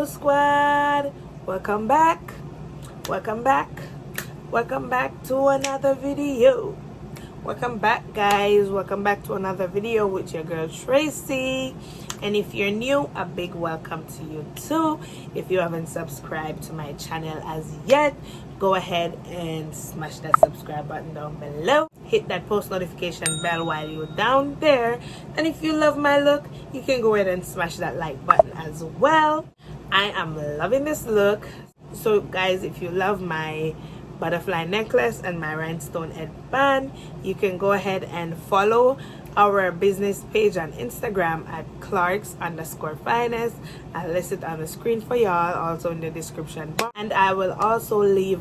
Hello squad, welcome back to another video. Welcome back guys, welcome back to another video with your girl Tracy. And if you're new, a big welcome to you too. If you haven't subscribed to my channel as yet, go ahead and smash that subscribe button down below. Hit that post notification bell while you're down there. And if you love my look, you can go ahead and smash that like button as well. I am loving this look. So guys, if you love my butterfly necklace and my rhinestone headband, you can go ahead and follow our business page on Instagram at Clarke's_finest. I'll list it on the screen for y'all, also in the description bar, and I will also leave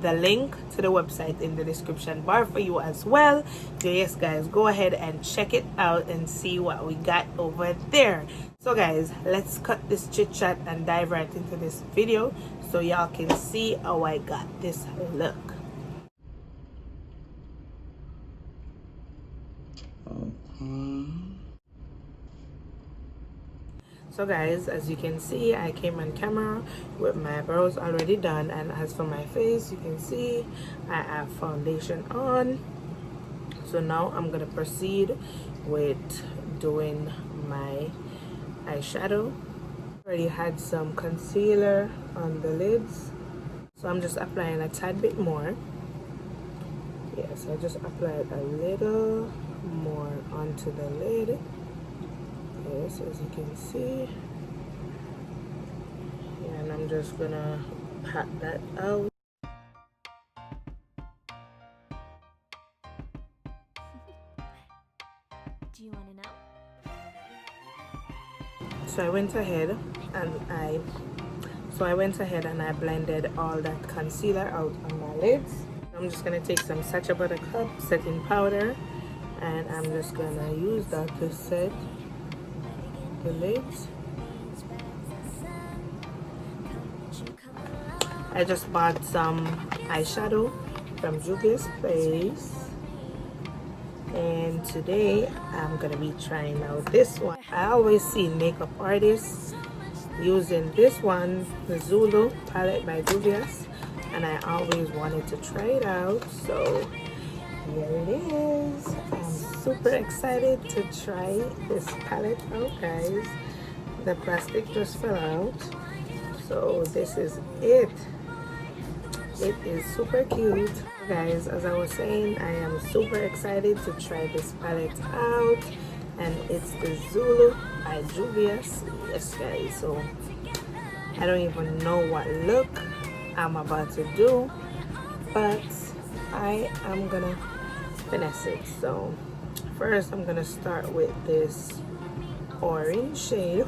the link to the website in the description bar for you as well. So yes guys, go ahead and check it out and see what we got over there. So guys, let's cut this chit chat and dive right into this video so y'all can see how I got this look. So guys, as you can see, I came on camera with my brows already done, and as for my face, you can see I have foundation on. So now I'm gonna proceed with doing my eyeshadow. Already had some concealer on the lids, so I'm just applying a tad bit more. Yes, I just applied a little more onto the lid. Yes, as you can see. Yeah, and I'm just gonna pat that out. Do you want to know? So I went ahead and I blended all that concealer out on my lids. I'm just gonna take some Sacha Buttercup setting powder, and I'm just gonna use that to set the lids. I just bought some eyeshadow from Juvia's Place, and today I'm gonna be trying out this one. I always see makeup artists using this one, the Zulu palette by Juvia's, and I always wanted to try it out, so here it is. I'm super excited to try this palette out guys. The plastic just fell out, so this is it. It is super cute guys. As I was saying, I am super excited to try this palette out, and it's the Zulu by Juvia's. Yes guys, so I don't even know what look I'm about to do, but I am gonna finesse it. So first I'm gonna start with this orange shade.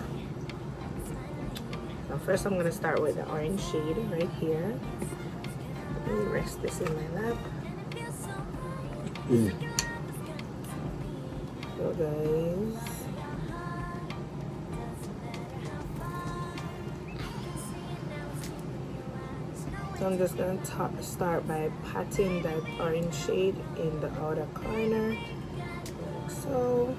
So first I'm gonna start with the orange shade right here. Let me rest this in my lap. So guys, so I'm just going to start by patting that orange shade in the outer corner, like so.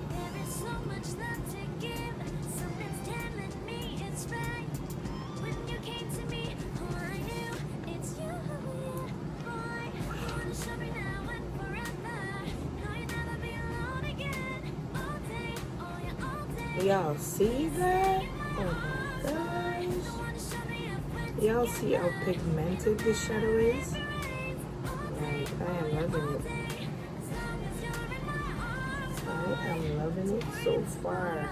Y'all see that? Oh my gosh. Y'all see how pigmented this shadow is? Like, I am loving it. I am loving it so far.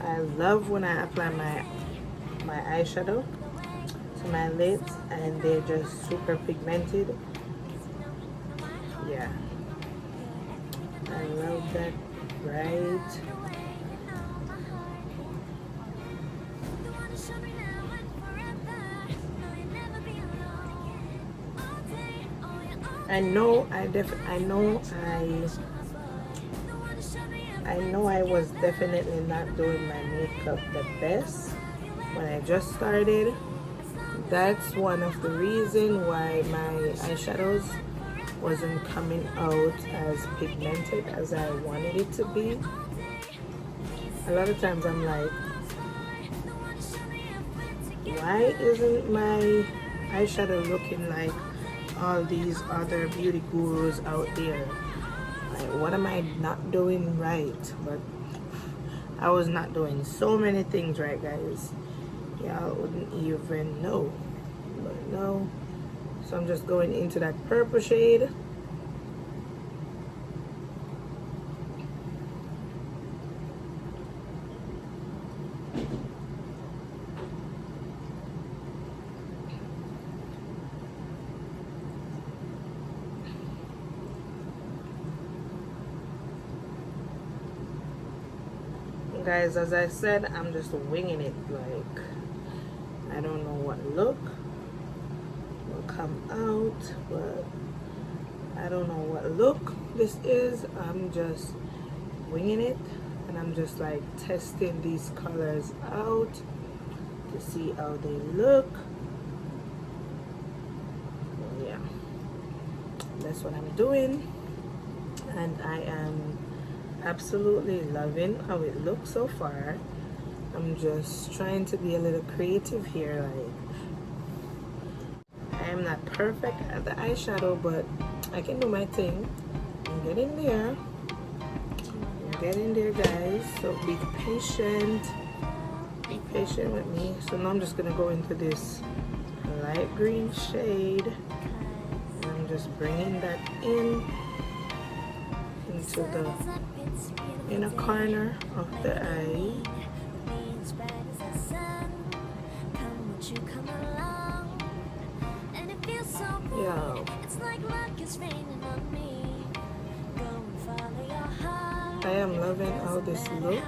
I love when I apply my eyeshadow to my lids and they're just super pigmented. Yeah. I love that, right? I know I was definitely not doing my makeup the best when I just started. That's one of the reasons why my eyeshadows wasn't coming out as pigmented as I wanted it to be. A lot of times I'm like, why isn't my eyeshadow looking like all these other beauty gurus out there? Like, what am I not doing right? But I was not doing so many things right, guys. Y'all wouldn't even know. But no. So I'm just going into that purple shade. Guys, as I said, I'm just winging it. Like, I don't know what look will come out, but I don't know what look this is. I'm just winging it, and I'm just like testing these colors out to see how they look. So yeah, that's what I'm doing, and I am absolutely loving how it looks so far. I'm just trying to be a little creative here. Like, I am not perfect at the eyeshadow, but I can do my thing. I'm getting there. I'm getting there, guys. So be patient. Be patient with me. So now I'm just gonna go into this light green shade, and I'm just bringing that into the inner corner of the eye. Yeah. I am loving how this looks.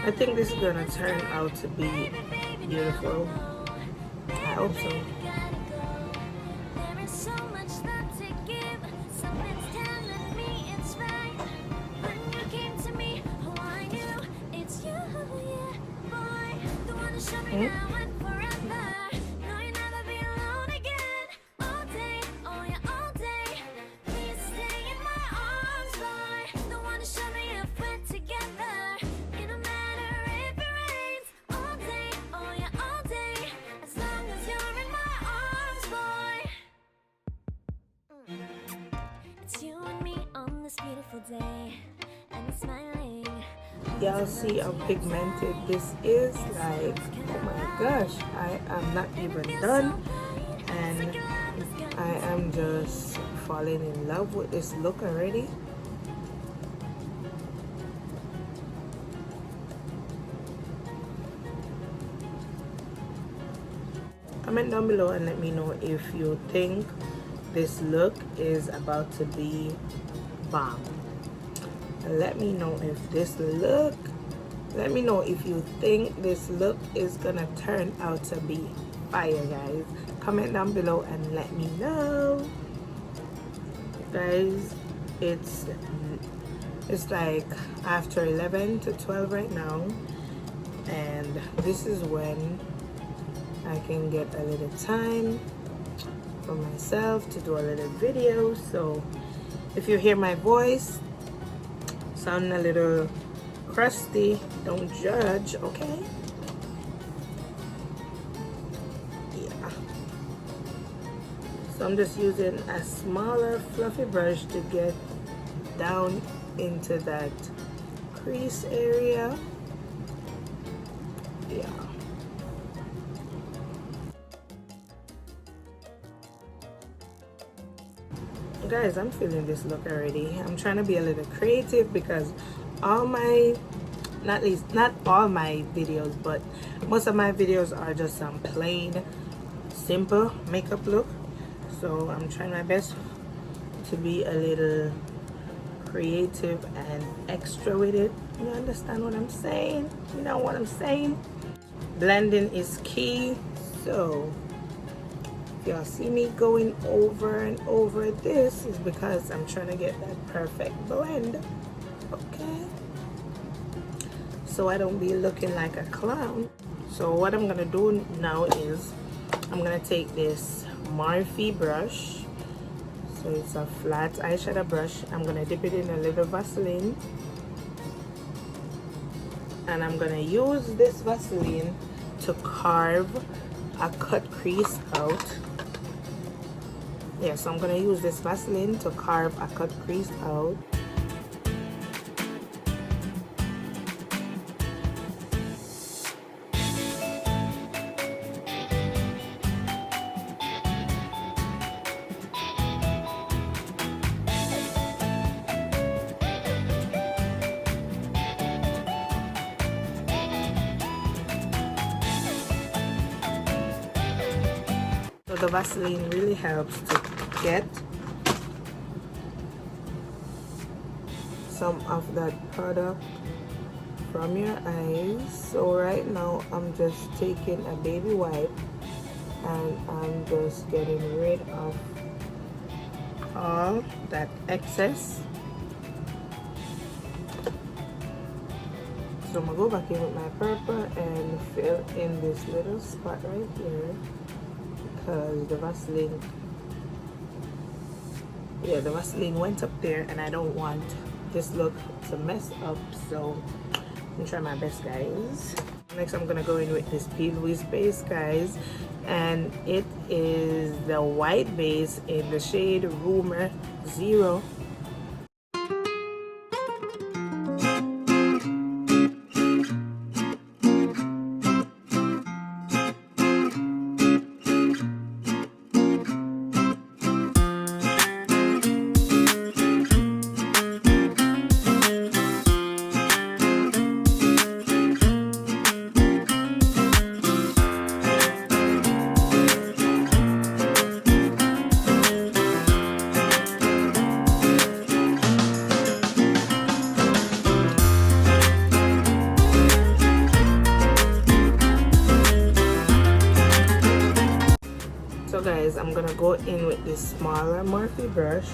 I think this is gonna turn out to be beautiful. I hope so. Y'all see how pigmented this is? Like, oh my gosh, I am not even done, and I am just falling in love with this look already. Comment down below and let me know if you think this look is about to be bomb. Let me know if this look, let me know if you think this look is gonna turn out to be fire, guys. Comment down below and let me know. Guys, it's like after 11 to 12 right now, and this is when I can get a little time for myself to do a little video. So if you hear my voice sound a little crusty, don't judge, okay? Yeah. So I'm just using a smaller fluffy brush to get down into that crease area. Yeah. Guys, I'm feeling this look already. I'm trying to be a little creative because all my, not all my videos, but most of my videos are just some plain, simple makeup look. So I'm trying my best to be a little creative and extra with it. You understand what I'm saying? You know what I'm saying? Blending is key. So y'all see me going over and over this is because I'm trying to get that perfect blend, okay? So I don't be looking like a clown. So what I'm gonna do now is I'm gonna take this Morphe brush. So it's a flat eyeshadow brush. I'm gonna dip it in a little Vaseline. and I'm gonna use this Vaseline to carve a cut crease out. Yeah, so I'm gonna use this Vaseline to carve a cut crease out. So the Vaseline really helps to get some of that product from your eyes. So right now I'm just taking a baby wipe and I'm just getting rid of all that excess. So I'm gonna go back in with my purple and fill in this little spot right here, because the Vaseline, yeah, the Vaseline went up there and I don't want this look to mess up. So I'm gonna try my best, guys. Next I'm gonna go in with this Peel Wiz base, guys, and it is the white base in the shade Rumor 0. So guys, I'm gonna go in with this smaller Morphe brush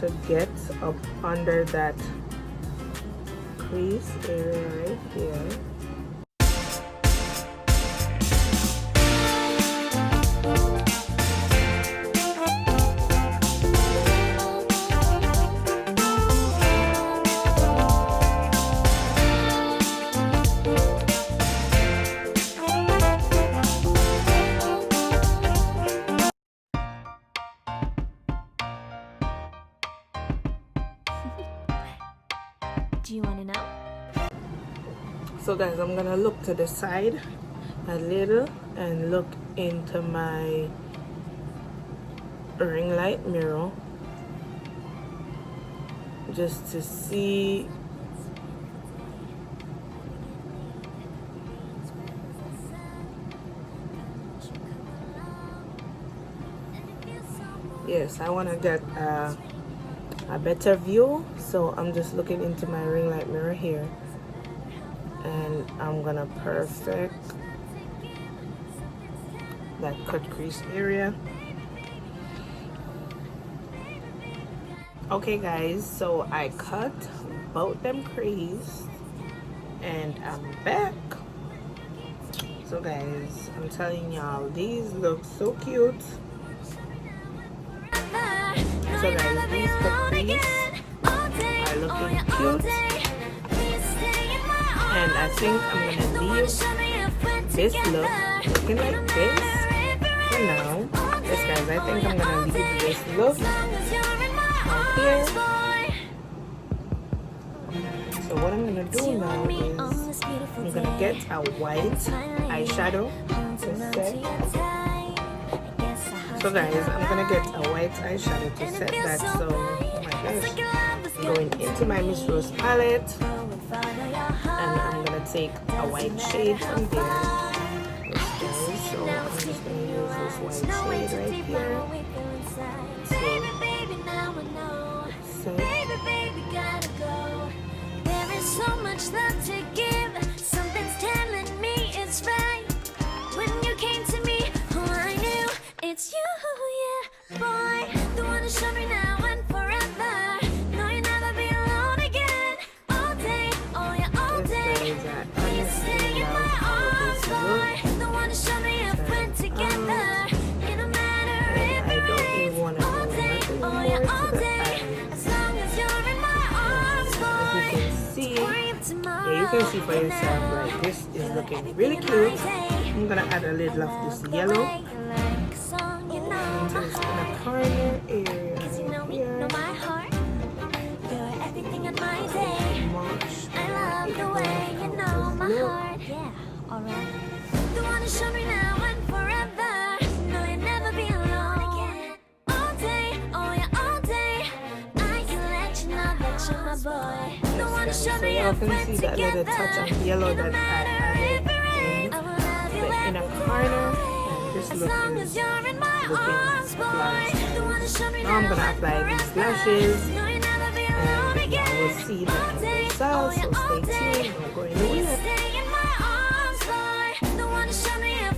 to get up under that crease area right here. Do you want to know? So guys, I'm gonna look to the side a little and look into my ring light mirror just to see yes, I want to get a better view. So I'm just looking into my ring light mirror here and I'm gonna perfect that cut crease area. Okay guys, so I cut both them crease and I'm back. So guys, I'm telling y'all, these look so cute. So guys, these cut crease are looking cute, and I think I'm gonna leave this look looking like this for now. Yes guys, I think I'm gonna leave this look right here. So what I'm gonna do now is I'm gonna get a white eyeshadow to set. So guys, I'm gonna get a white eyeshadow to set that. So oh my gosh, I'm going into my Miss Rose palette and I'm gonna take a white shade from there. Okay, so I'm just gonna use this white shade right here. So there is so much love to give. Something's telling me it's right. When you came to me, oh, I knew it's you, yeah, boy. The one to show me now and forever. No, you'll never be alone again. All day, oh yeah, all day. Please stay in my arms, boy. The one to show me if we're together. It don't matter if it rains. All day, oh yeah, all day. As long as you're in my arms, boy. as you can see, yeah, you can see for yourself, like this is looking really cute. I'm gonna add a little of this yellow into this inner corner area right here. The one who showed me now and forever. No, you'll never be alone. All day, oh yeah, all day. I can let you know that you're my boy. The one who showed me y'all up can when see that little together. touch of yellow that I added in I will love you the inner every corner. day. And this As look long is as you're in my looking arms, boy. The one who showed me now I'm now gonna and apply these forever. lashes, No, you'll never be alone and y'all again. will see the All end day, result, oh so yeah, all stay day. tuned, don't go You anywhere. stay in my arms, boy. The one who showed me up